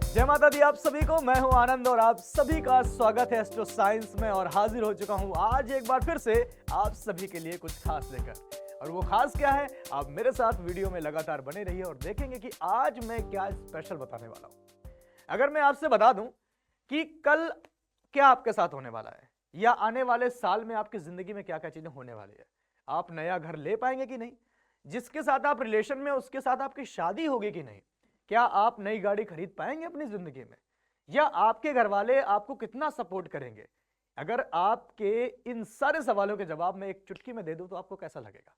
जय माता दी आप सभी को। मैं हूं आनंद और आप सभी का स्वागत है एस्ट्रो साइंस में। और हाजिर हो चुका हूं आज एक बार फिर से आप सभी के लिए कुछ खास लेकर। और वो खास क्या है, आप मेरे साथ वीडियो में लगातार बने रहिए और देखेंगे कि आज मैं क्या स्पेशल बताने वाला हूं। अगर मैं आपसे बता दूं कि कल क्या आपके साथ होने वाला है या आने वाले साल में आपकी जिंदगी में क्या क्या चीजें होने वाली है, आप नया घर ले पाएंगे कि नहीं, जिसके साथ आप रिलेशन में उसके साथ आपकी शादी होगी कि नहीं, क्या आप नई गाड़ी खरीद पाएंगे अपनी जिंदगी में, या आपके घर वाले आपको कितना सपोर्ट करेंगे। अगर आपके इन सारे सवालों के जवाब मैं एक चुटकी में दे दूं तो आपको कैसा लगेगा?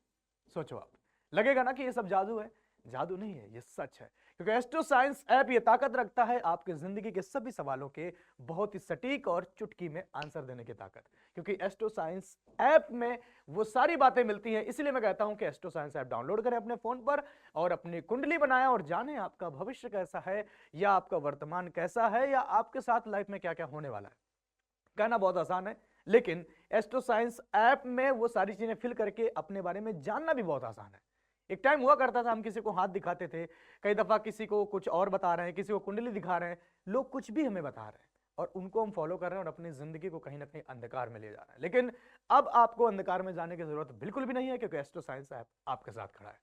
सोचो आप। लगेगा ना कि ये सब जादू है? जादू नहीं है, ये सच है। क्योंकि एस्ट्रो साइंस ऐप ये ताकत रखता है आपके जिंदगी के सभी सवालों के बहुत ही सटीक और चुटकी में आंसर देने की ताकत। क्योंकि एस्ट्रो साइंस ऐप में वो सारी बातें मिलती हैं। इसलिए मैं कहता हूं कि एस्ट्रो साइंस ऐप डाउनलोड करें अपने फोन पर और अपनी कुंडली बनाएं और जानें आपका भविष्य कैसा है, या आपका वर्तमान कैसा है, या आपके साथ लाइफ में क्या क्या होने वाला है। कहना बहुत आसान है, लेकिन एस्ट्रो साइंस ऐप में वो सारी चीजें फिल करके अपने बारे में जानना भी बहुत आसान है। एक टाइम हुआ करता था हम किसी को हाथ दिखाते थे, कई दफा किसी को कुछ और बता रहे हैं, किसी को कुंडली दिखा रहे हैं, लोग कुछ भी हमें बता रहे हैं और उनको हम फॉलो कर रहे हैं और अपनी जिंदगी को कहीं ना कहीं अंधकार में ले जा रहे हैं। लेकिन अब आपको अंधकार में जाने की जरूरत बिल्कुल भी नहीं है, क्योंकि एस्ट्रो साइंस ऐप आपके साथ खड़ा है।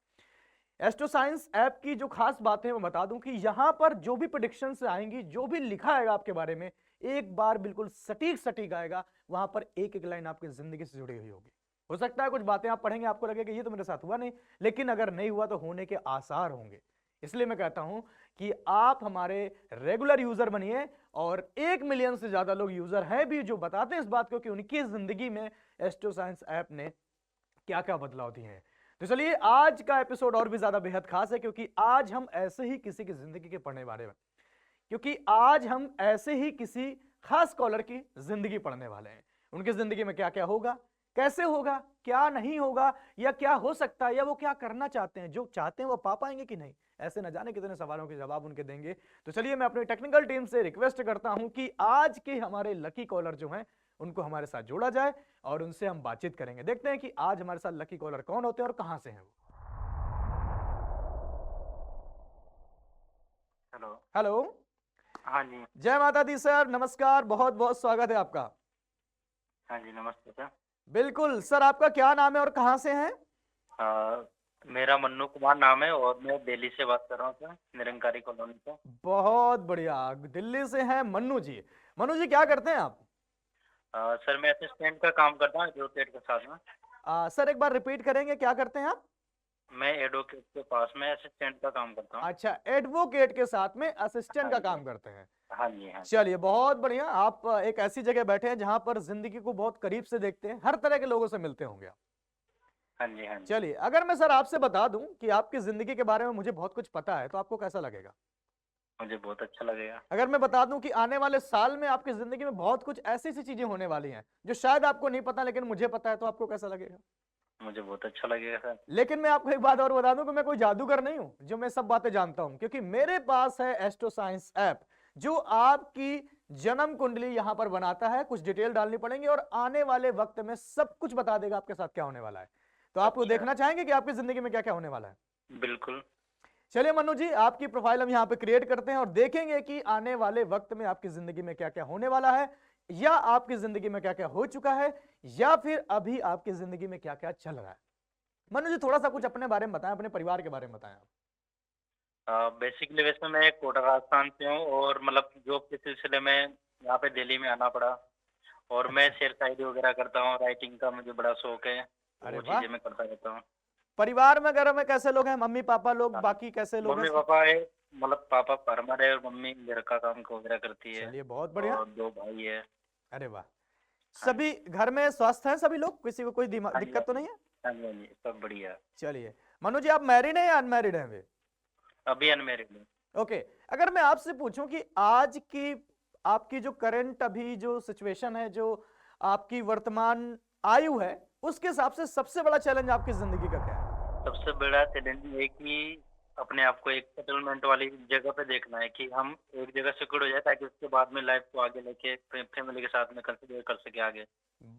एस्ट्रो साइंस ऐप की जो खास बात है मैं बता दूं कि यहां पर जो भी प्रेडिक्शंस आएंगी, जो भी लिखा आएगा आपके बारे में, एक बार बिल्कुल सटीक सटीक आएगा। वहां पर एक एक लाइन आपकी जिंदगी से जुड़ी हुई होगी। हो सकता है कुछ बातें आप पढ़ेंगे आपको लगेगा ये तो मेरे साथ हुआ नहीं, लेकिन अगर नहीं हुआ तो होने के आसार होंगे। इसलिए मैं कहता हूं कि आप हमारे रेगुलर यूजर बनिए। और 1 मिलियन से ज्यादा लोग यूजर हैं भी जो बताते हैं इस बात को कि उनकी जिंदगी में एस्ट्रो साइंस ऐप ने क्या क्या बदलाव दिए हैं। तो चलिए आज का एपिसोड और भी ज्यादा बेहद खास है, क्योंकि आज हम ऐसे ही किसी की जिंदगी के पढ़ने वाले हैं। क्योंकि आज हम ऐसे ही किसी खास स्कॉलर की जिंदगी पढ़ने वाले हैं। उनकी जिंदगी में क्या क्या होगा, कैसे होगा, क्या नहीं होगा, या क्या हो सकता है, या वो क्या करना चाहते हैं, जो चाहते हैं वो पा पाएंगे कि नहीं, ऐसे न जाने कितने सवालों के जवाब उनके देंगे। तो चलिए मैं अपनी टेक्निकल टीम से रिक्वेस्ट करता हूं कि आज के हमारे लकी कॉलर जो हैं उनको हमारे साथ जोड़ा जाए और उनसे हम बातचीत करेंगे। देखते हैं कि आज हमारे साथ लकी कॉलर कौन होते हैं और कहां से हैं वो। हेलो। हेलो। हाँ जी। जय माता दी सर, नमस्कार, बहुत बहुत स्वागत है आपका। हाँ जी, नमस्ते सर। बिल्कुल सर, आपका क्या नाम है और कहां से हैं? मेरा मन्नू कुमार नाम है और मैं दिल्ली से बात कर रहा हूँ सर, निरंकारी कॉलोनी से। बहुत बढ़िया, दिल्ली से हैं मन्नू जी। मन्नू जी क्या करते हैं आप? सर मैं असिस्टेंट का काम करता हूँ एडवोकेट के साथ में। सर एक बार रिपीट करेंगे, क्या करते हैं आप? मैं एडवोकेट के पास में असिस्टेंट का काम करता हूँ। अच्छा, एडवोकेट के साथ में असिस्टेंट हाँ का जी। काम करते हैं। हाँ जी। हाँ जी। चलिए बहुत बढ़िया। आप एक ऐसी जगह बैठे हैं जहां पर जिंदगी को बहुत करीब से देखते हैं, हर तरह के लोगों से मिलते होंगे आप। हाँ जी। हाँ जी। चलिए अगर मैं सर आपसे बता दूं कि आपकी जिंदगी के बारे में मुझे बहुत कुछ पता है तो आपको कैसा लगेगा? मुझे बहुत अच्छा लगेगा। अगर मैं बता दूं कि आने वाले साल में आपकी जिंदगी में बहुत कुछ ऐसी सी चीजें होने वाली हैं जो शायद आपको नहीं पता लेकिन मुझे पता है, तो आपको कैसा लगेगा? मुझे बहुत अच्छा लगेगा सर। लेकिन मैं आपको एक बात और बता दूं कि मैं कोई जादूगर नहीं हूं जो मैं सब बातें जानता हूं, क्योंकि मेरे पास है एस्ट्रो साइंस ऐप जो आपकी जन्म कुंडली यहां पर बनाता है। कुछ डिटेल डालनी पड़ेंगी और आने वाले वक्त में सब कुछ बता देगा आपके साथ क्या होने वाला है। तो आपको अच्छा। देखना चाहेंगे कि आपकी जिंदगी में क्या क्या होने वाला है? बिल्कुल। चलिए मनु जी, आपकी प्रोफाइल हम यहाँ पे क्रिएट करते हैं और देखेंगे कि आने वाले वक्त में आपकी जिंदगी में क्या क्या होने वाला है, या आपकी जिंदगी में क्या क्या हो चुका है, या फिर अभी आपकी जिंदगी में क्या क्या चल रहा है। मनु जी थोड़ा सा कुछ अपने बारे में बताएं, अपने परिवार के बारे में बताएं आप। बेसिकली वैसे मैं कोटा राजस्थान से हूँ और मतलब जॉब के सिलसिले में यहाँ पे दिल्ली में आना पड़ा। और मैं अच्छा। शेर शायरी वगैरह करता हूँ, राइटिंग का मुझे बड़ा शौक है, तो अरे वो वाह। चीज़ें मैं करता रहता हूँ। परिवार में घर में कैसे लोग हैं, मम्मी पापा लोग, हाँ, बाकी कैसे लोग हैं मम्मी सब? पापा है, मतलब पापा फार्मर है और मम्मी घर का काम वगैरह करती है। चलिए बहुत बढ़िया। और 2 भाई है। अरे वाह। हाँ जी। सभी घर में स्वस्थ हैं सभी लोग, किसी को कोई हाँ जी। हाँ दिक्कत तो जी। नहीं है? हाँ जी। हाँ जी, सब बढ़िया। चलिए मनु जी, आप मैरिड हैं या अनमैरिड हैं वे? अभी अनमेरिड हूँ। ओके। अगर मैं आपसे पूछूं कि आज की आपकी जो करंट अभी जो सिचुएशन है, जो आपकी वर्तमान आयु है, उसके हिसाब से सबसे बड़ा चैलेंज आपकी जिंदगी का क्या है? सबसे बड़ा चैलेंज ये कि अपने आप को एक सेटलमेंट वाली जगह पे देखना है कि हम एक जगह सिक्योर हो जाए, ताकि उसके बाद में लाइफ को आगे लेके फैमिली के साथ में कंसिडर कर सके आगे।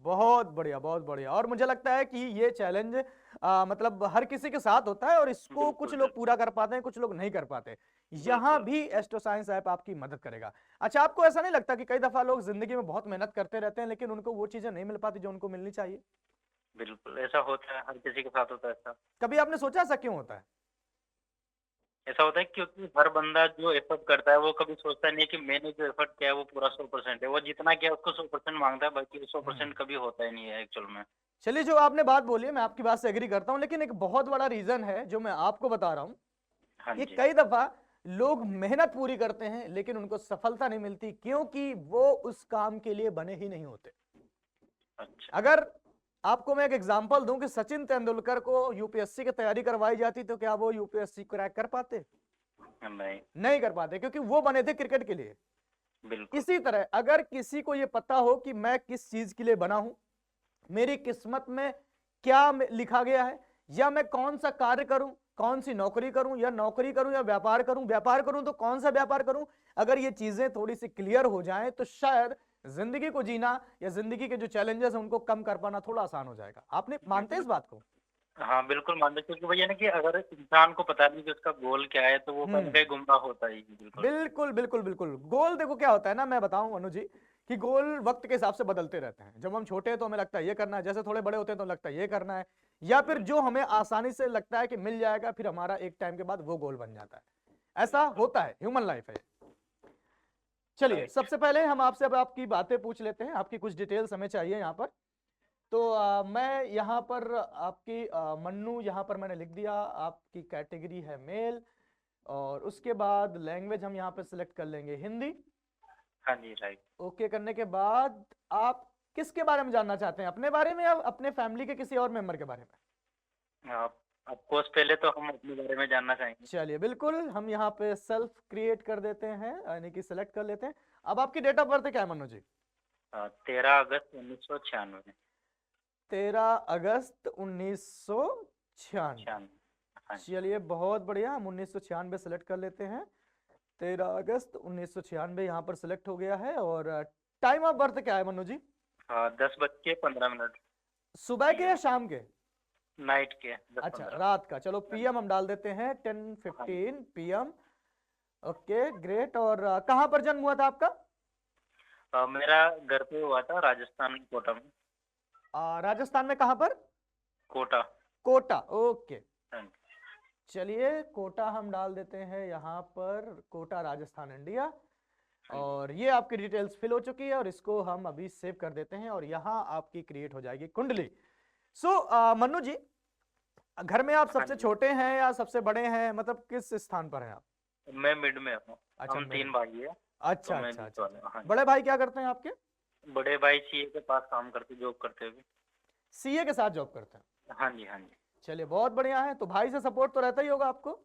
बहुत बढ़िया, बहुत बढ़िया। और मुझे लगता है कि ये चैलेंज मतलब हर किसी के साथ होता है और इसको कुछ बिल्कुल लोग बिल्कुल। पूरा कर पाते हैं, कुछ लोग नहीं कर पाते। यहाँ बिल्कुल भी एस्ट्रो साइंस ऐप आपकी मदद करेगा। अच्छा, आपको ऐसा नहीं लगता कि कई दफा लोग जिंदगी में बहुत मेहनत करते रहते हैं लेकिन उनको वो चीजें नहीं मिल पाती जो उनको मिलनी चाहिए? बिल्कुल, ऐसा होता है, हर किसी के साथ होता है ऐसा। कभी आपने सोचा ऐसा क्यों होता है? ऐसा होता है क्योंकि हर बंदा जो एफर्ट करता है वो कभी सोचता नहीं है कि मैंने जो एफर्ट किया है वो पूरा 100% है। वो जितना किया उसको 100% मांगता है, बाकी 100% हम्म। कभी होता ही नहीं है एक्चुअल में। चलिए, जो आपने बात बोली है मैं आपकी बात से एग्री करता हूं, लेकिन एक बहुत बड़ा रीजन है जो मैं आपको बता रहा हूं हाँ कि जी। कई दफा लोग मेहनत पूरी करते हैं लेकिन उनको सफलता नहीं मिलती क्योंकि वो उस काम के लिए बने ही नहीं होते। अच्छा। अगर आपको मैं एक एग्जांपल दूं कि सचिन तेंदुलकर को यूपीएससी की तैयारी करवाई जाती तो क्या वो यूपीएससी क्रैक कर पाते? नहीं। नहीं कर पाते, क्योंकि वो बने थे क्रिकेट के लिए। बिल्कुल। इसी तरह अगर किसी को ये पता हो कि मैं किस चीज के लिए बना हूं, मेरी किस्मत में क्या लिखा गया है, या मैं कौन सा कार्य करूं, कौन सी नौकरी करूं, या नौकरी करूं या व्यापार करूं तो कौन सा व्यापार करूं, अगर ये चीजें थोड़ी सी क्लियर हो जाएं तो शायद जिंदगी को जीना या जिंदगी के जो चैलेंजेस हैं उनको कम कर पाना थोड़ा आसान हो जाएगा। आपने मानते हैं इस बात को? हाँ, बिल्कुल मानते हैं, क्योंकि भैया ना कि अगर इंसान को पता नहीं कि उसका गोल क्या है तो वो कहीं न हम्म। कहीं गुमराह होता ही है, बिल्कुल। बिल्कुल बिल्कुल बिल्कुल। गोल देखो क्या होता है ना, मैं बताऊं अनु जी, कि गोल वक्त के हिसाब से बदलते रहते हैं। जब हम छोटे हैं तो हमें लगता है ये करना है, जैसे थोड़े बड़े होते हैं तो लगता है ये करना है, या फिर जो हमें आसानी से लगता है कि मिल जाएगा फिर हमारा एक टाइम के बाद वो गोल बन जाता है। ऐसा बिल्कुल। होता है, ह्यूमन लाइफ है। चलिए, राइट। सबसे पहले हम आपसे अब आपकी बातें पूछ लेते हैं, आपकी कुछ डिटेल्स हमें चाहिए यहाँ पर। तो मैं यहाँ पर आपकी मन्नू यहाँ पर मैंने लिख दिया, आपकी कैटेगरी है मेल, और उसके बाद लैंग्वेज हम यहाँ पे सिलेक्ट कर लेंगे हिंदी। हाँ जी, राइट। ओके करने के बाद आप किसके बारे में जानना चाहते हैं, अपने बारे में या अपने फैमिली के किसी और मेंबर के बारे में? आप ऑफकोर्स पहले तो हम अपने बारे में जानना चाहेंगे। चलिए, बिल्कुल, हम यहाँ पे सेल्फ क्रिएट कर देते हैं, यानी कि सिलेक्ट कर लेते हैं। अब आपकी डेट ऑफ बर्थ क्या है मनु जी? 13 अगस्त 1996। 13 अगस्त 1996। हाँ जी। चलिए, बहुत बढ़िया, हम 1996 सेलेक्ट कर लेते हैं। 13 अगस्त 1996 यहाँ पर सिलेक्ट हो गया है। और टाइम ऑफ बर्थ क्या है मनु जी? 10:15 सुबह के या PM। शाम के? नाइट के दस अच्छा, पंद्रह रात का। चलो, हाँ पीएम हम डाल देते हैं, हाँ जी। 10:15 PM। Okay, great. और कहाँ पर जन्म हुआ था आपका? मेरा घर पे हुआ था राजस्थान, कोटा में। राजस्थान में कहाँ पर? कोटा। कोटा, ओके। हाँ जी। चलिए, कोटा हम डाल देते हैं यहाँ पर, कोटा राजस्थान इंडिया। हाँ जी। और ये आपकी डिटेल्स फिल हो चुकी है और इसको हम अभी सेव कर देते हैं और यहाँ आपकी क्रिएट हो जाएगी कुंडली। मन्नू जी, घर में आप हाँ सबसे जी। छोटे हैं या सबसे बड़े हैं, मतलब किस स्थान पर हैं आप? मैं मिड में हूँ। अच्छा, हम मिड 3 में। भाई है, तो अच्छा मैं अच्छा बीच अच्छा वाला अच्छा। हूँ। हाँ जी। बड़े भाई क्या करते हैं आपके? बड़े भाई सीए के पास काम करते, जॉब करते हुए। सीए के साथ जॉब करते हैं? हाँ जी, हाँ जी। चलिए, बहुत बढ़िया है। तो भाई से सपोर्ट तो रहता ही होगा आपको?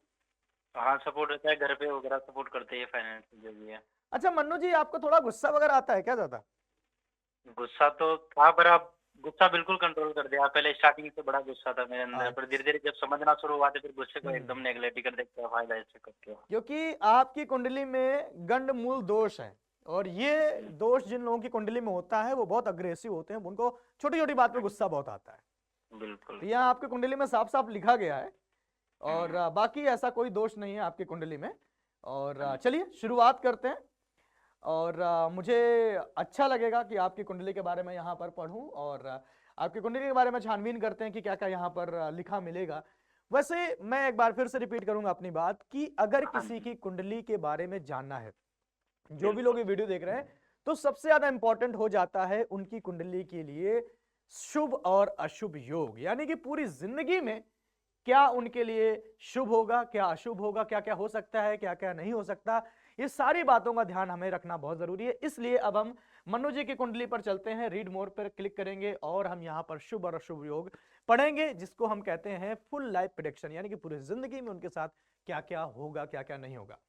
हाँ, सपोर्ट रहता है, घर पे वगैरह सपोर्ट करते हैं, फाइनेंस जो भी है। अच्छा मन्नू जी, आपको थोड़ा गुस्सा वगैरह आता है क्या ज्यादा? गुस्सा तो था, पर अब गुस्सा बिल्कुल कंट्रोल कर दिया। पहले स्टार्टिंग से बड़ा गुस्सा था मेरे अंदर, पर धीरे अच्छा। धीरे जब समझना शुरू हुआ तो फिर गुस्से को एकदम हम्म। नेगलेक्ट कर देते हैं, फायदा ऐसे करके। क्योंकि आपकी कुंडली में गंड मूल दोष है, और ये दोष जिन लोगों की कुंडली में होता है वो बहुत अग्रेसिव होते हैं, उनको छोटी छोटी बात पे गुस्सा बहुत आता है। बिल्कुल। तो यहाँ आपकी कुंडली में साफ साफ लिखा गया है। और हम्म। बाकी ऐसा कोई दोष नहीं है आपकी कुंडली में। और हाँ जी। चलिए शुरुआत करते हैं। और मुझे अच्छा लगेगा कि आपकी कुंडली के बारे में यहाँ पर पढूं और आपकी कुंडली के बारे में छानबीन करते हैं कि क्या क्या यहाँ पर लिखा मिलेगा। वैसे मैं एक बार फिर से रिपीट करूंगा अपनी बात कि अगर हाँ किसी जी। की कुंडली के बारे में जानना है, जो भी लोग बिल्कुल। ये वीडियो देख रहे हैं, तो सबसे ज्यादा इंपॉर्टेंट हो जाता है उनकी कुंडली के लिए शुभ और अशुभ योग, यानी कि पूरी जिंदगी में क्या उनके लिए शुभ होगा, क्या अशुभ होगा, क्या क्या हो सकता है, क्या क्या नहीं हो सकता। ये सारी बातों का ध्यान हमें रखना बहुत जरूरी है। इसलिए अब हम मनु जी की कुंडली पर चलते हैं, रीड मोर पर क्लिक करेंगे और हम यहाँ पर शुभ और अशुभ योग पढ़ेंगे, जिसको हम कहते हैं फुल लाइफ प्रेडिक्शन, यानी कि पूरी जिंदगी में उनके साथ क्या क्या होगा, क्या क्या नहीं होगा।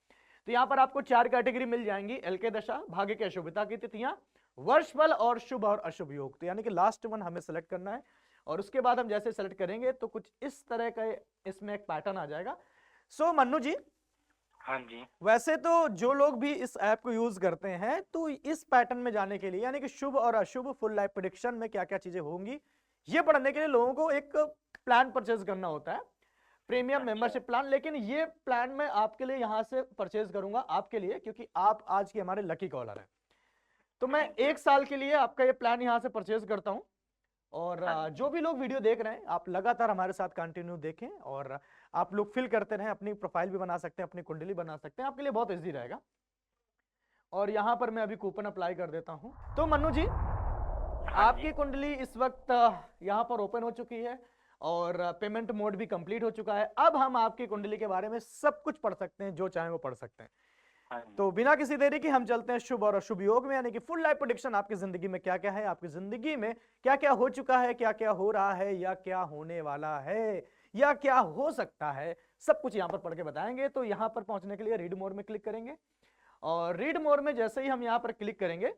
तो यहाँ पर आपको 4 कैटेगरी मिल जाएंगी, एल के दशा, भाग्य के अशुभता की तिथियां, वर्षफल और शुभ और अशुभ योग। तो यानी कि लास्ट वन हमें सेलेक्ट करना है और उसके बाद हम जैसे सेलेक्ट करेंगे तो कुछ इस तरह का इसमें एक पैटर्न आ जाएगा। सो मन्नू जी, हाँ जी। वैसे तो जो लोग भी इस ऐप को यूज करते हैं तो इस पैटर्न में जाने के लिए, यानी कि शुभ और अशुभ फुल लाइफ प्रेडिक्शन में क्या क्या चीजें होंगी, ये पढ़ने के लिए लोगों को एक प्लान परचेज करना होता है, प्रीमियम अच्छा। Membership plan. लेकिन ये प्लान मैं आपके लिए यहां से परचेज करूंगा आपके लिए, क्योंकि आप आज के हमारे लकी कॉलर हैं। तो मैं थैंक यू। 1 साल के लिए आपका ये प्लान यहां से परचेज करता हूं। और हाँ जी। जो भी लोग वीडियो देख रहे हैं, आप लगातार हमारे साथ कंटिन्यू देखें और आप लोग फिल करते रहें, अपनी प्रोफाइल भी बना सकते हैं, अपनी कुंडली बना सकते हैं, आपके लिए बहुत इजी रहेगा। और यहां पर मैं अभी कूपन अप्लाई कर देता हूं। तो मन्नू जी, हाँ जी। आपकी कुंडली इस वक्त यहां पर ओपन हो चुकी है और पेमेंट मोड भी कंप्लीट हो चुका है। अब हम आपकी कुंडली के बारे में सब कुछ पढ़ सकते हैं, जो चाहें वो पढ़ सकते हैं। हाँ जी। तो बिना किसी देरी के हम चलते हैं शुभ और अशुभ योग में, यानी कि फुल लाइफ प्रेडिक्शन। आपकी जिंदगी में क्या क्या है, आपकी जिंदगी में क्या क्या हो चुका है, क्या क्या हो रहा है, या क्या होने वाला है, या क्या हो सकता है, सब कुछ यहां पर पढ़ के बताएंगे। तो यहां पर पहुंचने के लिए रीड मोर में क्लिक करेंगे, और रीड मोर में जैसे ही हम यहां पर क्लिक करेंगे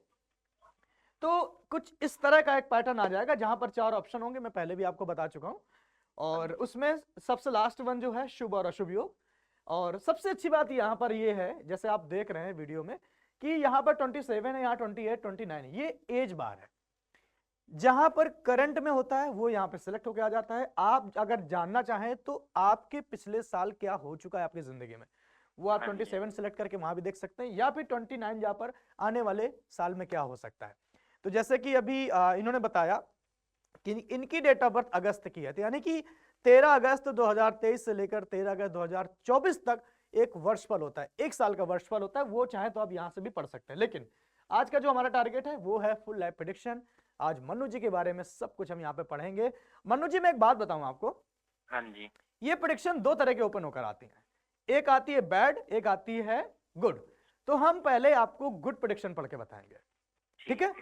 तो कुछ इस तरह का एक पैटर्न आ जाएगा, जहां पर 4 ऑप्शन होंगे, मैं पहले भी आपको बता चुका हूं। और उसमें सबसे लास्ट वन जो है शुभ और अशुभ योग। और सबसे अच्छी बात यहां पर ये है, जैसे आप देख रहे हैं वीडियो में, कि यहां पर 27 है, यहां 28, 29, ये एज बार है। जहां पर करंट में होता है वो यहां पर सिलेक्ट होकर आ जाता है। आप अगर जानना चाहें तो आपके पिछले साल क्या हो चुका है आपकी जिंदगी में, वो आप हाँ जी। 27 सिलेक्ट करके वहां भी देख सकते हैं, या फिर 29 जहां पर आने वाले साल में क्या हो सकता है। तो जैसे कि अभी इन्होंने बताया कि इनकी डेट ऑफ बर्थ अगस्त की है, तो यानी कि 13 अगस्त 2023 से लेकर 13 अगस्त 2024 तक एक वर्षफल होता है, 1 साल का वर्षफल होता है। वो चाहे तो आप यहां से भी पढ़ सकते हैं, लेकिन आज का जो हमारा टारगेट है वो है फुल लाइफ प्रेडिक्शन। आज मन्नू जी के बारे में सब कुछ हम यहाँ पे पढ़ेंगे। मन्नू जी, मैं एक बात बताऊं आपको, हाँ जी। ये प्रेडिक्शन 2 तरह के ओपन होकर आती हैं, एक आती है बैड, एक आती है गुड। तो हम पहले आपको गुड प्रेडिक्शन पढ़ के बताएंगे, ठीक है?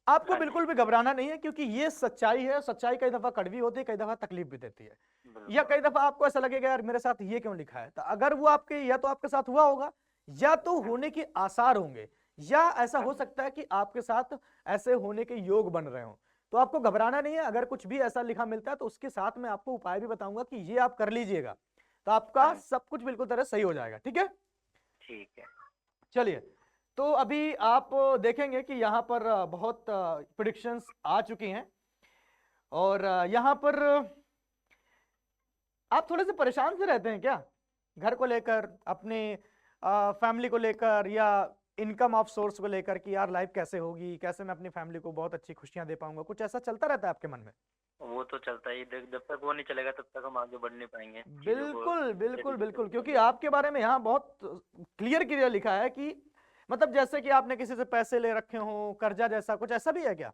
आपको हाँ जी। बिल्कुल भी घबराना नहीं है, क्योंकि ये सच्चाई है। सच्चाई कई दफा कड़वी होती है, कई दफा तकलीफ भी देती है, बिल्कुल। या कई दफा आपको ऐसा लगेगा यार मेरे साथ ये क्यों लिखा है। तो अगर वो आपके, या तो आपके साथ हुआ होगा, या तो होने के आसार होंगे, या ऐसा हो सकता है कि आपके साथ ऐसे होने के योग बन रहे हो। तो आपको घबराना नहीं है। अगर कुछ भी ऐसा लिखा मिलता है तो उसके साथ में आपको उपाय भी बताऊंगा कि ये आप कर लीजिएगा, तो आपका सब कुछ बिल्कुल तरह सही हो जाएगा, ठीक है? ठीक है। चलिए, तो अभी आप देखेंगे कि यहाँ पर बहुत प्रेडिक्शंस आ चुकी हैं, और यहाँ पर आप थोड़े से परेशान से रहते हैं क्या, घर को लेकर, अपने फैमिली को लेकर, या इनकम ऑफ सोर्स को लेकर, कि यार लाइफ कैसे होगी, कैसे मैं अपनी फैमिली को बहुत अच्छी खुशियां दे पाऊंगा, कुछ ऐसा चलता रहता है आपके मन में? वो तो चलता ही, जब तक वो नहीं चलेगा तब तक हम आगे बढ़ नहीं पाएंगे चीजों को। बिल्कुल बिल्कुल बिल्कुल, जैसे- क्योंकि आपके बारे में यहाँ बहुत क्लियर क्लियर लिखा है कि मतलब जैसे कि आपने किसी से पैसे ले रखे हो, कर्जा जैसा कुछ, ऐसा भी है क्या?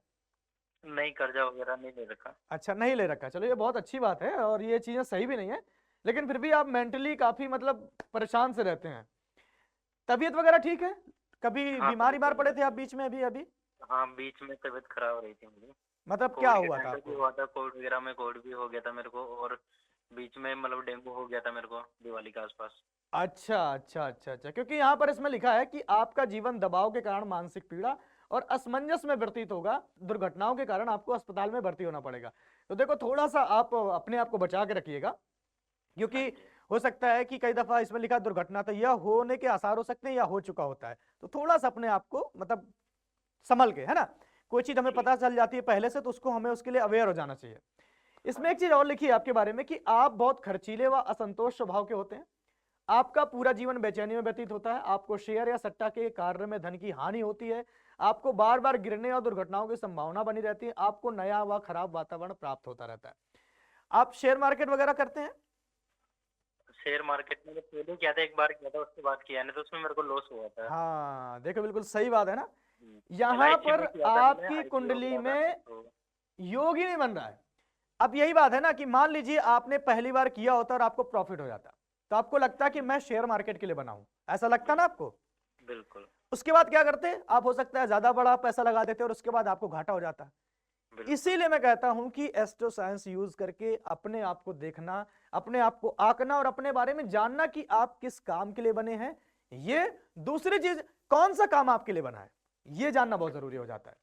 नहीं, कर्जा वगैरह नहीं ले रखा। अच्छा, नहीं ले रखा, चलो ये बहुत अच्छी बात है, और ये चीजें सही भी नहीं है। लेकिन फिर भी आप मेंटली काफी मतलब परेशान से रहते हैं। तबीयत वगैरह ठीक है? कभी हाँ, बीमार तबीयत पड़े वगैरह- थे आप बीच में, अभी अभी? हाँ, बीच में तबीयत खराब हो रही थी मेरी। मतलब क्या कोविड के हुआ था टाइम पे भी आपको? हुआ था, कोविड वगैरह में कोविड भी हो गया था मेरे को, और बीच में मतलब डेंगू हो गया था मेरे को दिवाली के आसपास। अच्छा अच्छा अच्छा अच्छा, क्योंकि यहाँ पर इसमें लिखा है कि आपका जीवन दबाव के कारण मानसिक पीड़ा और असमंजस में व्यतीत होगा, दुर्घटनाओं के कारण आपको अस्पताल में भर्ती होना पड़ेगा। तो देखो, थोड़ा सा आप अपने आप को बचा के रखिएगा, क्योंकि हो सकता है कि कई दफा इसमें लिखा दुर्घटना, तो यह होने के आसार हो सकते हैं या हो चुका होता है। तो थोड़ा सा अपने आप को मतलब संभल के, है ना, कोई चीज हमें पता चल जाती है पहले से तो उसको हमें उसके लिए अवेयर हो जाना चाहिए। इसमें एक चीज और लिखी है आपके बारे में कि आप बहुत खर्चीले व असंतोष स्वभाव के होते हैं, आपका पूरा जीवन बेचैनी में व्यतीत होता है, आपको शेयर या सट्टा के कार्य में धन की हानि होती है, आपको बार बार गिरने और दुर्घटनाओं की संभावना बनी रहती है, आपको नया व खराब वातावरण प्राप्त होता रहता है। आप शेयर मार्केट वगैरह करते हैं? शेयर मार्केट में तो पहले किया था, एक बार किया था, उसके बाद किया नहीं, तो उसमें मेरे को लॉस हुआ था। हाँ, देखो बिल्कुल सही बात है ना। यहाँ LIC पर में किया था मैंने, आपकी IPO कुंडली किया था, में तो योग ही नहीं बन रहा है। अब यही बात है ना कि मान लीजिए आपने पहली बार किया होता और आपको प्रॉफिट हो जाता, तो आपको लगता कि मैं शेयर मार्केट के लिए बना हूं, ऐसा लगता ना आपको? बिल्कुल उसके बाद क्या करते आप, हो सकता है ज्यादा बड़ा पैसा लगा देते और उसके बाद आपको घाटा हो जाता। बिल्कुल। इसीलिए मैं कहता हूं कि एस्ट्रो साइंस यूज करके अपने आप को देखना, अपने आप को आंकना और अपने बारे में जानना कि आप किस काम के लिए बने हैं। ये दूसरी चीज, कौन सा काम आपके लिए बना है, ये जानना बहुत जरूरी हो जाता है।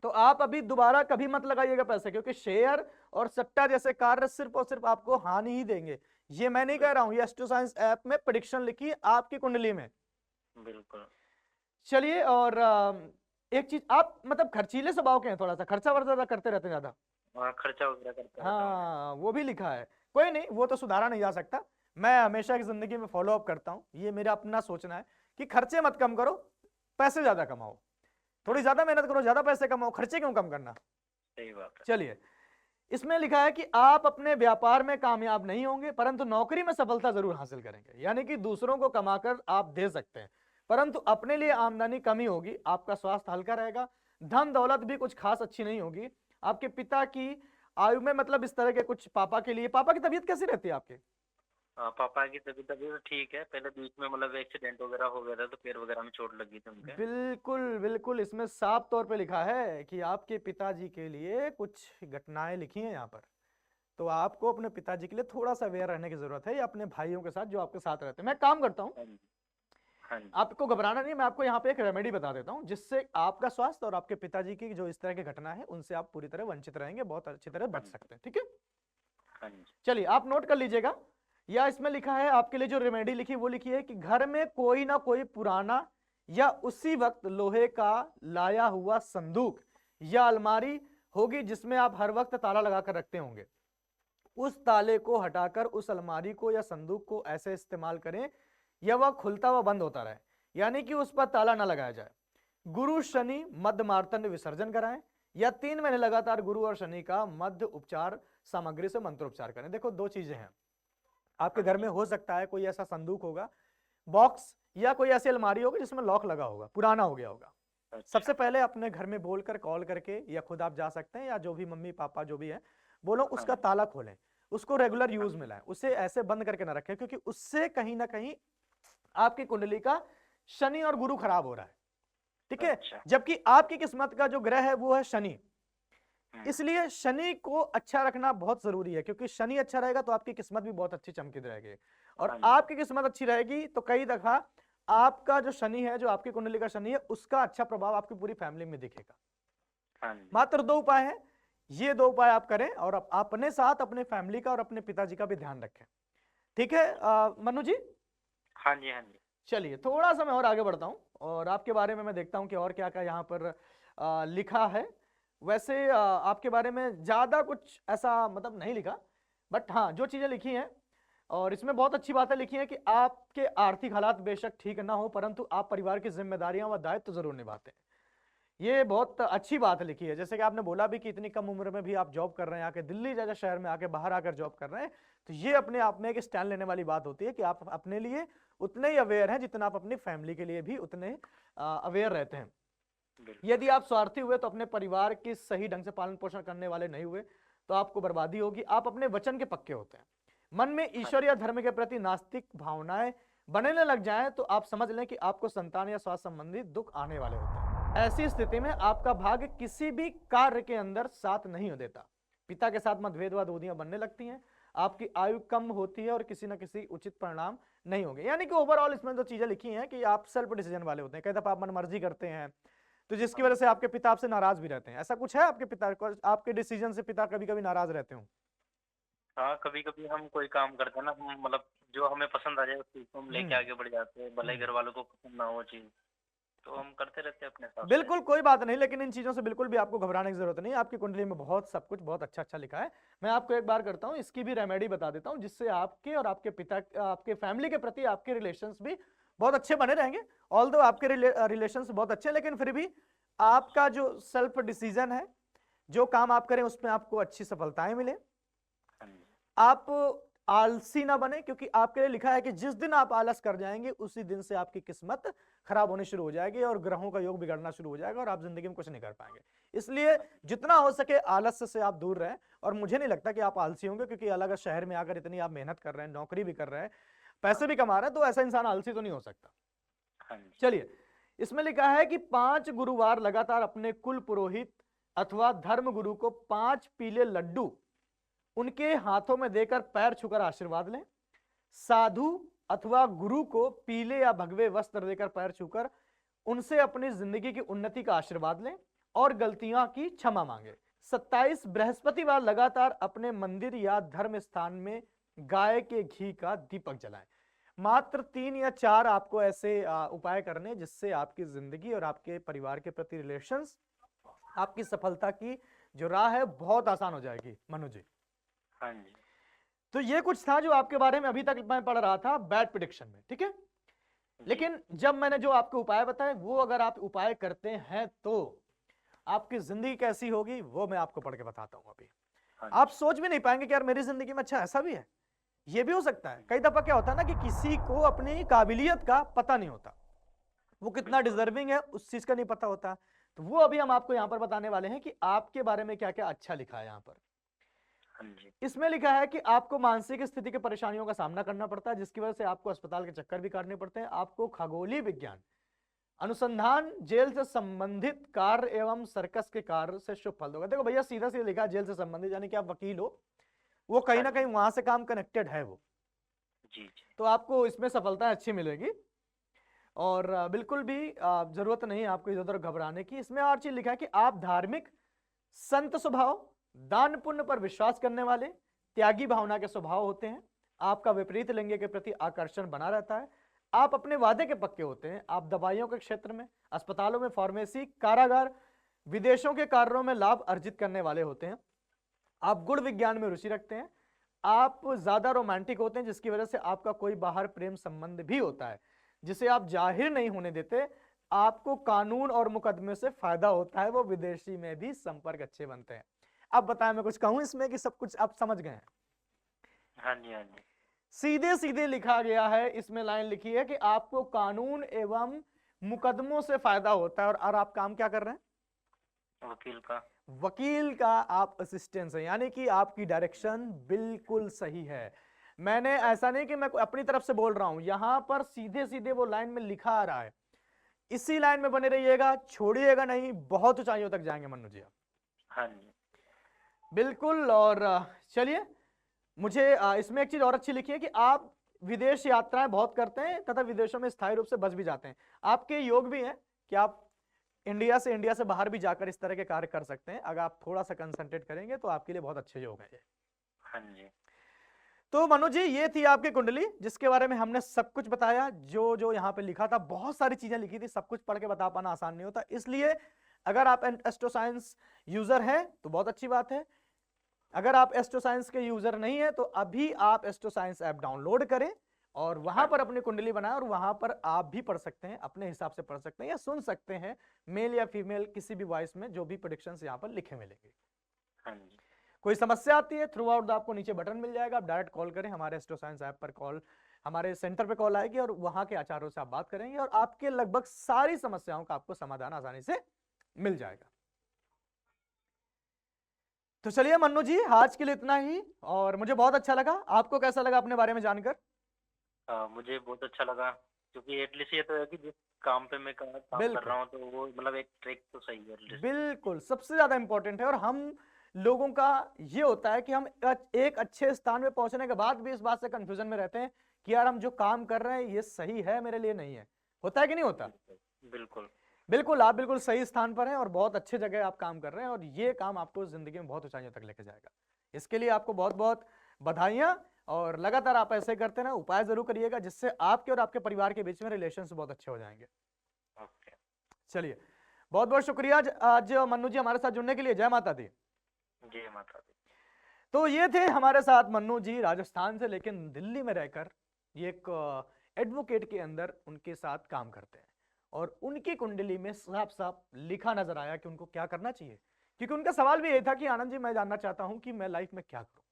तो आप अभी दोबारा कभी मत लगाइएगा पैसे, क्योंकि शेयर और सट्टा जैसे कार्य सिर्फ और सिर्फ आपको हानि ही देंगे। ये मैं नहीं कह रहा हूं, ये एस्ट्रो साइंस ऐप में प्रेडिक्शन लिखी है आपकी कुंडली में। बिल्कुल। चलिए, और एक चीज, आप मतलब खर्चीले स्वभाव के हैं, थोड़ा सा खर्चा वर्चा करते रहते हैं ज्यादा। हाँ, खर्चा वगैरह करता रहता हूँ मैं। हाँ, वो भी लिखा है। कोई नहीं, वो तो सुधारा नहीं जा सकता। मैं हमेशा की जिंदगी में फॉलो अप करता हूँ, ये मेरा अपना सोचना है कि खर्चे मत कम करो, पैसे ज्यादा कमाओ। थोड़ी ज्यादा मेहनत करो, ज्यादा पैसे कमाओ, खर्चे क्यों कम करना। सही बात है। चलिए, इसमें लिखा है कि आप अपने व्यापार में कामयाब नहीं होंगे, परंतु नौकरी में सफलता जरूर हासिल करेंगे। यानी कि दूसरों को कमाकर आप दे सकते हैं, परंतु अपने लिए आमदनी कमी होगी। आपका स्वास्थ्य हल्का रहेगा, धन दौलत भी कुछ खास अच्छी नहीं होगी। आपके पिता की आयु में मतलब इस तरह के कुछ, पापा के लिए, पापा की तबीयत कैसी रहती है आपके। पापा की तबीयत अभी तो ठीक है, पहले बीच में मतलब एक्सीडेंट वगैरह हो गया था तो पैर वगैरह में चोट लगी थी उनके। बिल्कुल बिल्कुल, इसमें साफ तौर पे लिखा है कि आपके पिताजी के लिए कुछ घटनाएं लिखी हैं यहाँ पर। तो आपको अपने पिताजी के लिए थोड़ा सा अवेयर रहने की जरूरत है, या अपने भाइयों के साथ जो आपके साथ रहते हैं। मैं काम करता हूँ, हाँ जी। हाँ जी। आपको घबराना नहीं है, मैं आपको यहाँ पे एक रेमेडी बता देता हूँ, जिससे आपका स्वास्थ्य और आपके पिताजी की जो इस तरह की घटना है उनसे आप पूरी तरह वंचित रहेंगे, बहुत अच्छी तरह बच सकते हैं। ठीक है, हाँ जी। चलिए आप नोट कर लीजिएगा। या इसमें लिखा है आपके लिए जो रेमेडी लिखी वो लिखी है कि घर में कोई ना कोई पुराना या उसी वक्त लोहे का लाया हुआ संदूक या अलमारी होगी, जिसमें आप हर वक्त ताला लगाकर रखते होंगे। उस ताले को हटाकर उस अलमारी को या संदूक को ऐसे इस्तेमाल करें या वह खुलता हुआ बंद होता रहे, यानी कि उस पर ताला ना लगाया जाए। गुरु शनि मध्य मार्तंड विसर्जन कराएं, या 3 महीने लगातार गुरु और शनि का मध्य उपचार सामग्री से मंत्रोपचार करें। देखो, दो चीजें हैं, आपके घर में हो सकता है कोई ऐसा संदूक होगा, बॉक्स, या कोई ऐसी अलमारी होगी जिसमें लॉक लगा होगा, पुराना हो गया होगा। सबसे पहले अपने घर में बोलकर, कॉल करके, या खुद आप जा सकते हैं, या जो भी मम्मी पापा जो भी है, बोलो उसका ताला खोलें, उसको रेगुलर यूज में लाएं, उसे ऐसे बंद करके ना रखें, क्योंकि उससे कहीं ना कहीं आपकी कुंडली का शनि और गुरु खराब हो रहा है। ठीक है, जबकि आपकी किस्मत का जो ग्रह है वो है शनि, इसलिए शनि को अच्छा रखना बहुत जरूरी है, क्योंकि शनि अच्छा रहेगा तो आपकी किस्मत भी बहुत अच्छी चमकी रहेगी, और आपकी किस्मत अच्छी रहेगी तो कई दफा आपका जो शनि है, जो आपकी कुंडली का शनि है, उसका अच्छा प्रभाव आपकी पूरी फैमिली में दिखेगा। मात्र 2 उपाय है, ये 2 उपाय आप करें, और अपने साथ अपने फैमिली का और अपने पिताजी का भी ध्यान रखें। ठीक है मनु जी। हाँ जी। हाँ जी। चलिए, थोड़ा सा मैं और आगे बढ़ता हूं, और आपके बारे में मैं देखता हूं कि और क्या क्या यहाँ पर लिखा है। वैसे आपके बारे में ज्यादा कुछ ऐसा मतलब नहीं लिखा, बट हाँ, जो चीजें लिखी हैं, और इसमें बहुत अच्छी बातें लिखी हैं कि आपके आर्थिक हालात बेशक ठीक ना हो, परंतु आप परिवार की जिम्मेदारियां व दायित्व जरूर निभाते हैं। ये बहुत अच्छी बात लिखी है। जैसे कि आपने बोला भी कि इतनी कम उम्र में भी आप जॉब कर रहे हैं, आके दिल्ली जैसे शहर में आके बाहर आकर जॉब कर रहे हैं, तो ये अपने आप में एक स्टैंड लेने वाली बात होती है कि आप अपने लिए उतने ही अवेयर हैं जितना आप अपनी फैमिली के लिए भी उतने अवेयर रहते हैं। यदि आप स्वार्थी हुए तो अपने परिवार की सही ढंग से पालन पोषण करने वाले नहीं हुए तो आपको बर्बादी होगी। आप अपने वचन के पक्के होते हैं। मन में ईश्वर या धर्म के प्रति नास्तिक भावनाएं बनने लग जाएं तो आप समझ लें कि आपको संतान या स्वास्थ्य संबंधी दुख आने वाले होते हैं। ऐसी स्थिति में आपका भाग्य किसी भी कार्य के अंदर साथ नहीं देता। पिता के साथ मतभेद व दूरियां बनने लगती हैं, आपकी आयु कम होती है और किसी न किसी उचित परिणाम नहीं होंगे। यानी कि ओवरऑल इसमें जो चीजें लिखी हैं कि आप सेल्फ डिसीजन वाले होते हैं, कई दफा आप मनमर्जी करते हैं, तो जिसकी वजह से आपके पिता आपसे नाराज भी रहते हैं। ऐसा कुछ है आपके पिता को, आपके डिसीजन से पिता कभी कभी नाराज रहते हो? हाँ, कभी कभी हम कोई काम करते हैं ना, हम मतलब जो हमें पसंद आ जाए उस चीज को हम लेके आगे बढ़ जाते हैं, भले ही घर वालों को पसंद ना हो चीज, तो हम करते रहते हैं अपने साथ। बिल्कुल कोई बात नहीं, लेकिन इन चीजों से बिल्कुल भी आपको घबराने की जरूरत नहीं है। आपकी कुंडली में बहुत सब कुछ बहुत अच्छा अच्छा लिखा है। मैं आपको एक बार करता हूँ, इसकी भी रेमेडी बता देता हूँ, जिससे आपके और आपके पिता, आपके फैमिली के प्रति आपके रिलेशंस भी बहुत अच्छे बने रहेंगे। ऑल्दो आपके रिलेशंस बहुत अच्छे, लेकिन फिर भी आपका जो सेल्फ डिसीजन है, जो काम आप करें उसमें आपको अच्छी सफलताएं मिले। आप आलसी ना बने, क्योंकि आपके लिए लिखा है कि जिस दिन आप आलस कर जाएंगे उसी दिन से आपकी किस्मत खराब होनी शुरू हो जाएगी और ग्रहों का योग बिगड़ना शुरू हो जाएगा और आप जिंदगी में कुछ नहीं कर पाएंगे। इसलिए जितना हो सके आलस्य से आप दूर रहें। और मुझे नहीं लगता कि आप आलसी होंगे, क्योंकि अलग शहर में आकर इतनी आप मेहनत कर रहे हैं, नौकरी भी कर रहे हैं, पैसे भी कमा रहे हैं, तो ऐसा इंसान आलसी तो नहीं हो सकता। चलिए, इसमें लिखा है कि 5 गुरुवार लगातार अपने कुल पुरोहित अथवा धर्म गुरु को 5 पीले लड्डू उनके हाथों में देकर पैर छूकर आशीर्वाद लें। साधु अथवा गुरु को पीले या भगवे वस्त्र देकर पैर छूकर उनसे अपनी जिंदगी की उन्नति का आशीर्वाद लें और गलतियां की क्षमा मांगे। 27 बृहस्पतिवार लगातार अपने मंदिर या धर्म स्थान में गाय के घी का दीपक जलाएं। मात्र 3 या 4 आपको ऐसे उपाय करने जिससे आपकी जिंदगी और आपके परिवार के प्रति रिलेशंस, आपकी सफलता की जो राह है बहुत आसान हो जाएगी मनु जी। हाँ जी। तो ये कुछ था जो आपके बारे में अभी तक मैं पढ़ रहा था बैड प्रिडिक्शन में, ठीक है। लेकिन जब मैंने जो आपको उपाय बताए वो अगर आप उपाय करते हैं तो आपकी जिंदगी कैसी होगी वो मैं आपको पढ़ के बताता हूं अभी। हाँ आप सोच भी नहीं पाएंगे कि यार मेरी जिंदगी में अच्छा ऐसा भी है। ये भी हो सकता है, कई दफा क्या होता है ना कि किसी को अपनी काबिलियत का पता नहीं होता, वो कितना डिजर्विंग है उस चीज का नहीं पता होता। तो वो अभी हम आपको यहां पर बताने वाले हैं कि आपके बारे में क्या क्या अच्छा लिखा है यहां पर। हाँ जी। इसमें लिखा है कि आपको मानसिक स्थिति की परेशानियों का सामना करना पड़ता है जिसकी वजह से आपको अस्पताल के चक्कर भी काटने पड़ते हैं। आपको खगोलीय विज्ञान, अनुसंधान, जेल से संबंधित कार्य एवं सर्कस के कार्य से शुभ फल होगा। देखो भैया सीधा सीधा लिखा है जेल से संबंधित, यानी कि आप वकील हो, वो कहीं ना कहीं वहां से काम कनेक्टेड है वो। जी जी। तो आपको इसमें सफलता अच्छी मिलेगी और बिल्कुल भी जरूरत नहीं है आपको इधर उधर घबराने की। इसमें और चीज लिखा है कि आप धार्मिक, संत स्वभाव, दान पुण्य पर विश्वास करने वाले, त्यागी भावना के स्वभाव होते हैं। आपका विपरीत लिंग के प्रति आकर्षण बना रहता है। आप अपने वादे के पक्के होते हैं। आप दवाइयों के क्षेत्र में, अस्पतालों में, फार्मेसी, कारागार, विदेशों के कार्यों में लाभ अर्जित करने वाले होते हैं। आप गुण विज्ञान में रुचि रखते हैं। आप ज्यादा रोमांटिक होते हैं जिसकी वजह से आपका कोई बाहर प्रेम संबंध भी होता है जिसे आप जाहिर नहीं होने देते। आपको कानून और मुकदमे से फायदा होता है, वो विदेशी में भी संपर्क अच्छे बनते हैं। अब बताएं मैं कुछ कहूं इसमें कि सब कुछ आप समझ गए हैं? हाँ जी। हाँ जी। सीधे सीधे लिखा गया है, इसमें लाइन लिखी है कि आपको कानून एवं मुकदमों से फायदा होता है। और आप काम क्या कर रहे हैं? वकील का। वकील का आप असिस्टेंट है, यानी कि आपकी डायरेक्शन बिल्कुल सही है। मैंने ऐसा नहीं कि मैं अपनी तरफ से बोल रहा हूं, यहां पर सीधे सीधे वो लाइन में लिखा आ रहा है। इसी लाइन में बने रहिएगा, छोड़िएगा नहीं, बहुत ऊंचाइयों तक जाएंगे मनु जी आप। हाँ जी। बिल्कुल। और चलिए, मुझे इसमें एक चीज और अच्छी लिखी है कि आप विदेश यात्राएं बहुत करते हैं तथा विदेशों में स्थायी रूप से बस भी जाते हैं। आपके योग भी है कि आप इंडिया से बाहर भी जाकर इस तरह के कार्य कर सकते हैं। अगर आप थोड़ा सा कंसंट्रेट करेंगे तो आपके लिए बहुत अच्छे योग है ये। हाँ जी। तो मनु जी ये थी आपकी कुंडली जिसके बारे में हमने सब कुछ बताया। जो जो यहाँ पे लिखा था, बहुत सारी चीजें लिखी थी, सब कुछ पढ़ के बता पाना आसान नहीं होता। इसलिए अगर आप एस्ट्रो साइंस यूजर हैं तो बहुत अच्छी बात है। अगर आप एस्ट्रो साइंस के यूजर नहीं है तो अभी आप एस्ट्रो साइंस ऐप डाउनलोड करें और वहां पर अपनी कुंडली बनाएं और वहां पर आप भी पढ़ सकते हैं, अपने हिसाब से पढ़ सकते हैं या सुन सकते हैं मेल या फीमेल किसी भी वॉइस में जो भी प्रेडिक्शंस यहाँ पर लिखे मिलेंगे। हाँ जी। कोई समस्या आती है थ्रू आउट आपको नीचे बटन मिल जाएगा, आप डायरेक्ट कॉल करें, हमारे एस्ट्रो साइंस ऐप पर कॉल, हमारे सेंटर पे कॉल आएगी और वहां के आचार्यों से आप बात करेंगे और आपके लगभग सारी समस्याओं का आपको समाधान आसानी से मिल जाएगा। तो चलिए मन्नू जी, आज के लिए इतना ही और मुझे बहुत अच्छा लगा। आपको कैसा लगा अपने बारे में जानकर? मुझे बहुत अच्छा लगा क्योंकि एटलीस्ट ये तो है कि जिस काम पे मैं काम कर बिल्कुल रहा हूँ तो वो मतलब एक ट्रिक तो सही है एटलीस्ट। बिल्कुल सबसे ज्यादा इंपॉर्टेंट है। और हम लोगों का ये होता है कि हम एक अच्छे स्थान पे पहुंचने के बाद भी इस बात से कंफ्यूजन में रहते हैं कि यार हम जो काम कर रहे हैं ये सही है मेरे लिए, नहीं है। होता है कि नहीं होता? बिल्कुल। बिल्कुल, आप बिल्कुल सही स्थान पर हैं और बहुत अच्छे जगह आप काम कर रहे हैं और ये काम आपको जिंदगी में बहुत ऊंचाइयों तक लेके जाएगा। इसके लिए आपको बहुत बहुत बधाइयां और लगातार आप ऐसे करते ना, उपाय जरूर करिएगा जिससे आपके और आपके परिवार के बीच में रिलेशन बहुत अच्छे हो जाएंगे। ओके। चलिए, बहुत बहुत शुक्रिया आज मन्नू जी हमारे साथ जुड़ने के लिए। जय माता दी। जय माता दी। तो ये थे हमारे साथ मन्नू जी राजस्थान से, लेकिन दिल्ली में रहकर ये एक एडवोकेट के अंदर उनके साथ काम करते हैं और उनकी कुंडली में साफ साफ लिखा नजर आया कि उनको क्या करना चाहिए। क्योंकि उनका सवाल भी ये था कि आनंद जी मैं जानना चाहता हूं कि मैं लाइफ में क्या करूं,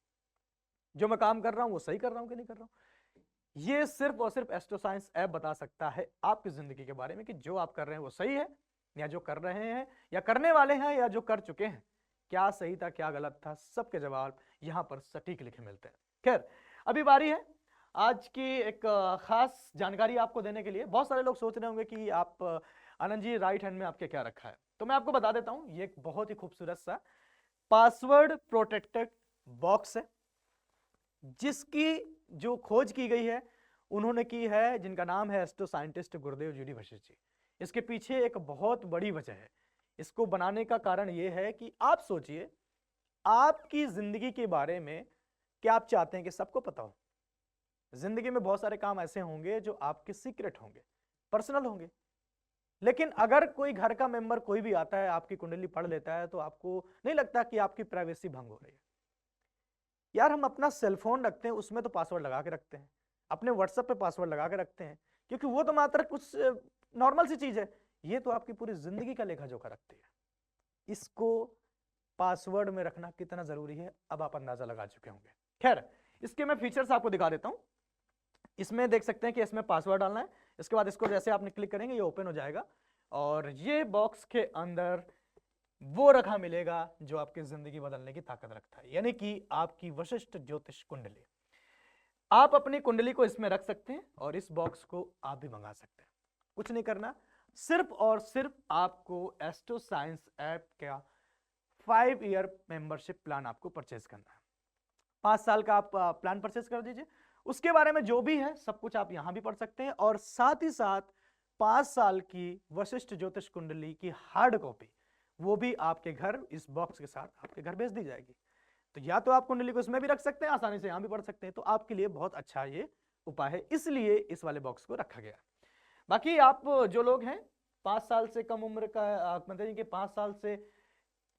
जो मैं काम कर रहा हूं वो सही कर रहा हूं कि नहीं कर रहा हूं। ये सिर्फ और सिर्फ एस्ट्रो साइंस ऐप बता सकता है आपकी जिंदगी के बारे में कि जो आप कर रहे हैं वो सही है या जो कर रहे हैं या करने वाले हैं या जो कर चुके हैं, क्या सही था क्या गलत था, सबके जवाब यहां पर सटीक लिखे मिलते हैं। खैर, अभी बारी है आज की एक खास जानकारी आपको देने के लिए। बहुत सारे लोग सोच रहे होंगे कि आप आनंद जी राइट हैंड में आपके क्या रखा है, तो मैं आपको बता देता हूं। ये एक बहुत ही खूबसूरत सा पासवर्ड प्रोटेक्टेड बॉक्स है जिसकी जो खोज की गई है उन्होंने की है, जिनका नाम है एस्ट्रो साइंटिस्ट गुरुदेव जी वशिष्ठ जी। इसके पीछे एक बहुत बड़ी वजह है। इसको बनाने का कारण यह है कि आप सोचिए, आपकी जिंदगी के बारे में कि आप चाहते हैं कि सबको पता हो। जिंदगी में बहुत सारे काम ऐसे होंगे जो आपके सीक्रेट होंगे, पर्सनल होंगे, लेकिन अगर कोई घर का मेंबर कोई भी आता है, आपकी कुंडली पढ़ लेता है, तो आपको नहीं लगता कि आपकी प्राइवेसी भंग हो रही है। यार हम अपना सेलफोन रखते हैं, उसमें तो पासवर्ड लगा के रखते हैं, अपने व्हाट्सएप पे पासवर्ड लगा के रखते हैं, क्योंकि वो तो मात्र कुछ नॉर्मल सी चीज है। ये तो आपकी पूरी जिंदगी का लेखा जोखा रखती है। इसको पासवर्ड में रखना कितना जरूरी है अब आप अंदाजा लगा चुके होंगे। खैर, इसके मैं फीचर्स आपको दिखा देता हूं। इसमें देख सकते हैं कि इसमें पासवर्ड डालना है, इसके बाद इसको जैसे आपने क्लिक करेंगे ये ओपन हो जाएगा और ये बॉक्स के अंदर वो रखा मिलेगा जो आपकी जिंदगी बदलने की ताकत रखता है, यानी कि आपकी वशिष्ठ ज्योतिष कुंडली। आप अपनी कुंडली को इसमें रख सकते हैं और इस बॉक्स को आप भी मंगा सकते हैं। कुछ नहीं करना, सिर्फ और सिर्फ आपको एस्ट्रो साइंस ऐप का 5 ईयर मेंबरशिप प्लान आपको परचेज करना है। 5 साल का आप प्लान परचेज कर दीजिए। उसके बारे में जो भी है सब कुछ आप यहां भी पढ़ सकते हैं और साथ ही साथ 5 साल की वशिष्ठ ज्योतिष कुंडली की हार्ड कॉपी वो भी आपके घर इस बॉक्स के साथ आपके घर भेज दी जाएगी। तो या तो आप कुंडली को इसमें भी रख सकते हैं, आसानी से यहां भी पढ़ सकते हैं, तो आपके लिए बहुत अच्छा ये उपाय है, इसलिए इस वाले बॉक्स को रखा गया। बाकी आप जो लोग हैं 5 साल से कम उम्र का, मतलब कि 5 साल से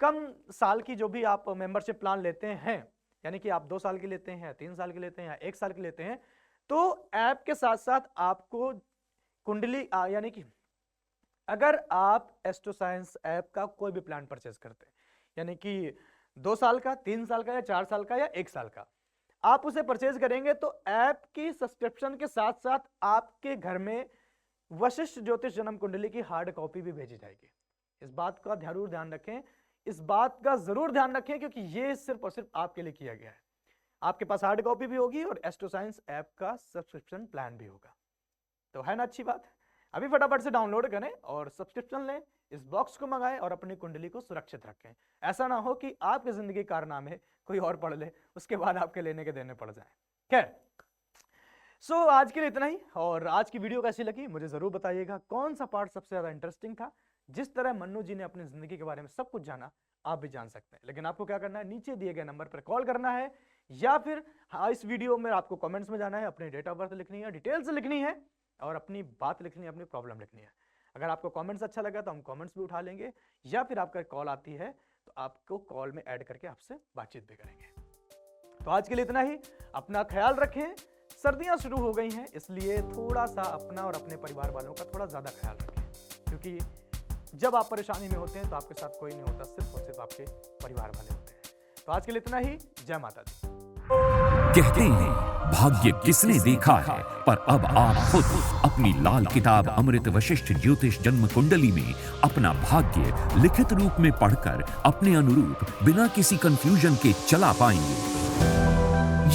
कम साल की जो भी आप मेंबरशिप प्लान लेते हैं, यानी कि आप 2 साल की लेते हैं, 3 साल की लेते हैं या 1 साल की लेते हैं, तो ऐप के साथ साथ आपको कुंडली यानी कि अगर आप एस्ट्रो साइंस ऐप का कोई भी प्लान परचेज करते हैं, यानी कि 2 साल का, 3 साल का या 4 साल का या 1 साल का, आप उसे परचेज करेंगे तो ऐप की सब्सक्रिप्शन के साथ साथ आपके घर में वशिष्ठ ज्योतिष जन्म कुंडली की हार्ड कॉपी भी भेजी जाएगी। इस बात का जरूर ध्यान रखें, इस बात का जरूर ध्यान रखें, क्योंकि ये सिर्फ और सिर्फ आपके लिए किया गया है। आपके पास हार्ड कॉपी भी होगी और एस्ट्रो साइंस ऐप का सब्सक्रिप्शन प्लान भी होगा। तो है ना अच्छी बात? अभी फटाफट से डाउनलोड करें और सब्सक्रिप्शन लें, इस बॉक्स को मंगाएं और अपनी कुंडली को सुरक्षित रखें। ऐसा ना हो कि आपकी जिंदगी कारनामे कोई और पढ़ ले, उसके बाद आपके लेने के देने पड़ जाए। खैर, सो आज के लिए इतना ही, और आज की वीडियो कैसी लगी मुझे जरूर बताइएगा। कौन सा पार्ट सबसे ज्यादा इंटरेस्टिंग था? जिस तरह मन्नू जी ने अपनी जिंदगी के बारे में सब कुछ जाना, आप भी जान सकते हैं, लेकिन आपको क्या करना है, नीचे दिए गए नंबर पर कॉल करना है या फिर इस वीडियो में आपको कमेंट्स में जाना है, अपनी डेट ऑफ बर्थ लिखनी है, डिटेल्स लिखनी है और अपनी बात लिखनी है, अपनी प्रॉब्लम लिखनी है। अगर आपको कमेंट्स अच्छा लगा तो हम कमेंट्स भी उठा लेंगे, या फिर आपका कॉल आती है तो आपको कॉल में ऐड करके आपसे बातचीत भी करेंगे। तो आज के लिए इतना ही, अपना ख्याल रखें। सर्दियां शुरू हो गई हैं, इसलिए थोड़ा सा अपना और अपने परिवार वालों का थोड़ा ज्यादा ख्याल रखें, क्योंकि जब आप परेशानी में होते हैं तो आपके साथ कोई नहीं होता, सिर्फ और सिर्फ आपके परिवार वाले होते हैं। तो आज के लिए इतना ही, जय माता दी। कहते हैं भाग्य किसने देखा है, पर अब आप खुद अपनी लाल किताब अमृत वशिष्ठ ज्योतिष जन्म कुंडली में अपना भाग्य लिखित रूप में पढ़कर अपने अनुरूप बिना किसी कंफ्यूजन के चला पाएंगे।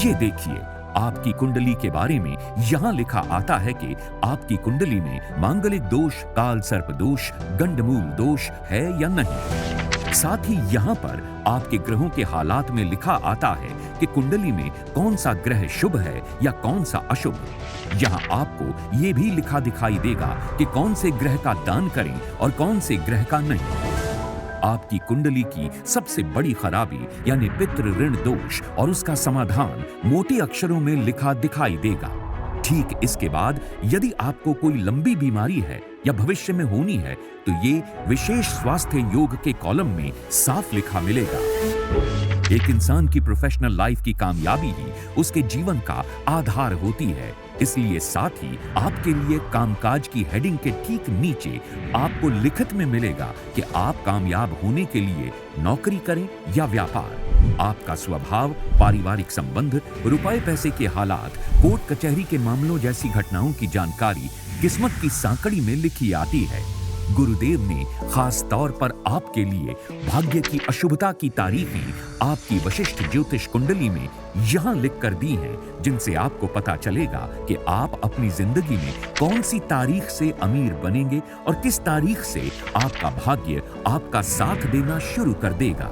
ये देखिए, आपकी कुंडली के बारे में यहाँ लिखा आता है कि आपकी कुंडली में मांगलिक दोष, काल सर्प दोष, गंडमूल दोष है या नहीं। साथ ही यहाँ पर आपके ग्रहों के हालात में लिखा आता है कि कुंडली में कौन सा ग्रह शुभ है या कौन सा अशुभ। यहाँ आपको ये भी लिखा दिखाई देगा कि कौन से ग्रह का दान करें और कौन से ग्रह का नहीं। आपकी कुंडली की सबसे बड़ी खराबी यानी पितृ ऋण दोष और उसका समाधान मोटे अक्षरों में लिखा दिखाई देगा। ठीक इसके बाद यदि आपको कोई लंबी बीमारी है या भविष्य में होनी है तो ये विशेष स्वास्थ्य योग के कॉलम में साफ लिखा मिलेगा। एक इंसान की प्रोफेशनल लाइफ की कामयाबी ही उसके जीवन का आधार होती है, इसलिए साथ ही आपके लिए कामकाज की हेडिंग के ठीक नीचे आपको लिखित में मिलेगा कि आप कामयाब होने के लिए नौकरी करें या व्यापार। आपका स्वभाव, पारिवारिक संबंध, रुपए पैसे के हालात, कोर्ट कचहरी के मामलों जैसी घटनाओं की जानकारी किस्मत की सांकड़ी में लिखी आती है। गुरुदेव ने खास तौर पर आपके लिए भाग्य की अशुभता की तारीखें आपकी वशिष्ठ ज्योतिष कुंडली में यहाँ लिख कर दी हैं, जिनसे आपको पता चलेगा कि आप अपनी जिंदगी में कौन सी तारीख से अमीर बनेंगे और किस तारीख से आपका भाग्य आपका साथ देना शुरू कर देगा।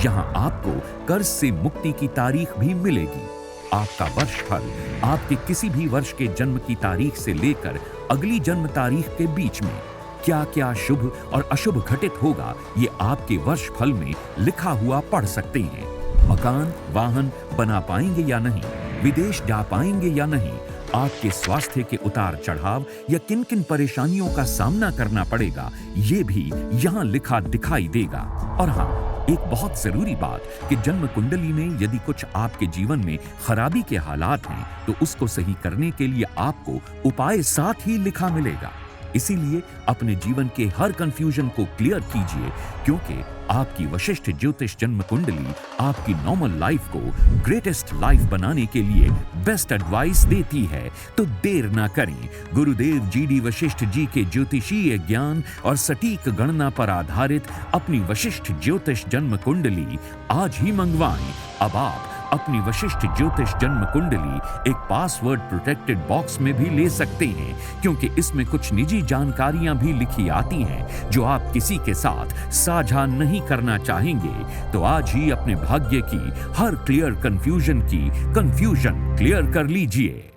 यहाँ आपको कर्ज से मुक्ति की तारीख भी मिलेगी। आपका वर्षफल आपके किसी भी वर्ष के जन्म की तारीख से लेकर अगली जन्म तारीख के बीच में क्या क्या शुभ और अशुभ घटित होगा, ये आपके वर्ष फल में लिखा हुआ पढ़ सकते हैं। मकान, वाहन बना पाएंगे या नहीं, विदेश जा पाएंगे या नहीं, आपके स्वास्थ्य के उतार चढ़ाव या किन किन परेशानियों का सामना करना पड़ेगा, ये भी यहाँ लिखा दिखाई देगा। और हाँ, एक बहुत जरूरी बात कि जन्म कुंडली में यदि कुछ आपके जीवन में खराबी के हालात हैं तो उसको सही करने के लिए आपको उपाय साथ ही लिखा मिलेगा। इसीलिए अपने जीवन के हर कंफ्यूजन को क्लियर कीजिए, क्योंकि आपकी वशिष्ठ ज्योतिष जन्म कुंडली आपकी नॉर्मल लाइफ को ग्रेटेस्ट लाइफ बनाने के लिए बेस्ट एडवाइस देती है। तो देर ना करें, गुरुदेव GD वशिष्ठ जी के ज्योतिषीय ज्ञान और सटीक गणना पर आधारित अपनी वशिष्ठ ज्योतिष जन्म कुंडली आज ही मंगवाएं। अब आप अपनी वशिष्ठ ज्योतिष जन्म कुंडली एक पासवर्ड प्रोटेक्टेड बॉक्स में भी ले सकते हैं, क्योंकि इसमें कुछ निजी जानकारियां भी लिखी आती हैं जो आप किसी के साथ साझा नहीं करना चाहेंगे। तो आज ही अपने भाग्य की हर क्लियर कंफ्यूजन की कंफ्यूजन क्लियर कर लीजिए।